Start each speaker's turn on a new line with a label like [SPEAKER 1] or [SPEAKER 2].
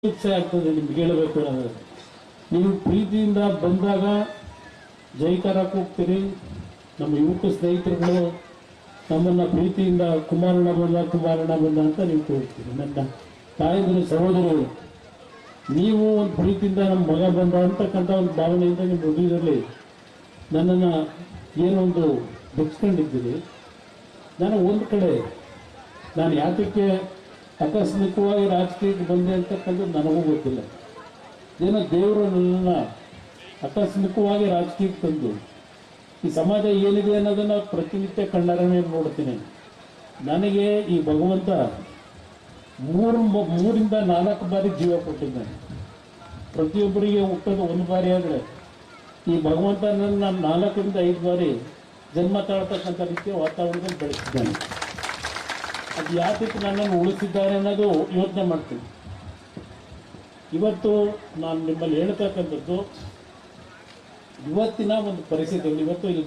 [SPEAKER 1] ಇಚ್ಛೆ ಆಗ್ತದೆ ನಿಮ್ಗೆ ಹೇಳಬೇಕು ಅನ್ನೋದು. ನೀವು ಪ್ರೀತಿಯಿಂದ ಬಂದಾಗ ಜೈಕಾರ ಕೂಗ್ತೀರಿ. ನಮ್ಮ ಯುವಕ ಸ್ನೇಹಿತರುಗಳು ನಮ್ಮನ್ನ ಪ್ರೀತಿಯಿಂದ ಕುಮಾರಣ್ಣ ಬಂದ ಅಂತ ನೀವು ಕೂಗ್ತೀರಿ. ನನ್ನ ತಾಯಂದಿರು ಸಹೋದರರು, ನೀವು ಒಂದು ಪ್ರೀತಿಯಿಂದ ನಮ್ಮ ಮಗ ಬಂದ ಅಂತಕ್ಕಂಥ ಒಂದು ಭಾವನೆಯಿಂದ ನಿಮ್ಮ ಹೃದಯದಲ್ಲಿ ನನ್ನನ್ನು ಏನೊಂದು ಬೆಚ್ಕೊಂಡಿದ್ದೀರಿ. ನಾನು ಒಂದು ಕಡೆ ನಾನು ಯಾತಕ್ಕೆ ಆಕಸ್ಮಿಕವಾಗಿ ರಾಜಕೀಯಕ್ಕೆ ಬಂದೆ ಅಂತಕ್ಕಂಥದ್ದು ನನಗೂ ಗೊತ್ತಿಲ್ಲ. ಏನೋ ದೇವರು ನನ್ನನ್ನು ಆಕಸ್ಮಿಕವಾಗಿ ರಾಜಕೀಯಕ್ಕೆ ತಂದು ಈ ಸಮಾಜ ಏನಿದೆ ಅನ್ನೋದನ್ನು ಪ್ರತಿನಿತ್ಯ ಕಣ್ಣಾರೆ ನೋಡ್ತೀನಿ. ನನಗೆ ಈ ಭಗವಂತ ಮೂರಿಂದ 4 ಬಾರಿ ಜೀವ ಕೊಟ್ಟಿದ್ದಾನೆ. ಪ್ರತಿಯೊಬ್ಬರಿಗೆ ಹುಟ್ಟೋದು ಒಂದು ಬಾರಿ ಆದರೆ ಈ ಭಗವಂತ ನನ್ನ 4 ರಿಂದ 5 ಬಾರಿ ಜನ್ಮ ತಾಳ್ತಕ್ಕಂಥ ರೀತಿಯ ವಾತಾವರಣದಲ್ಲಿ ಬೆಳೆಸಿದ್ದಾನೆ. ಅದು ಯಾತಕ್ಕೆ ನನ್ನನ್ನು ಉಳಿಸಿದ್ದಾರೆ ಅನ್ನೋದು ಯೋಚನೆ ಮಾಡ್ತೀನಿ. ಇವತ್ತು ನಾನು ನಿಮ್ಮಲ್ಲಿ ಹೇಳ್ತಕ್ಕಂಥದ್ದು ಇವತ್ತಿನ ಒಂದು ಪರಿಸ್ಥಿತಿಯಲ್ಲಿ ಇವತ್ತು ಇಲ್ಲಿ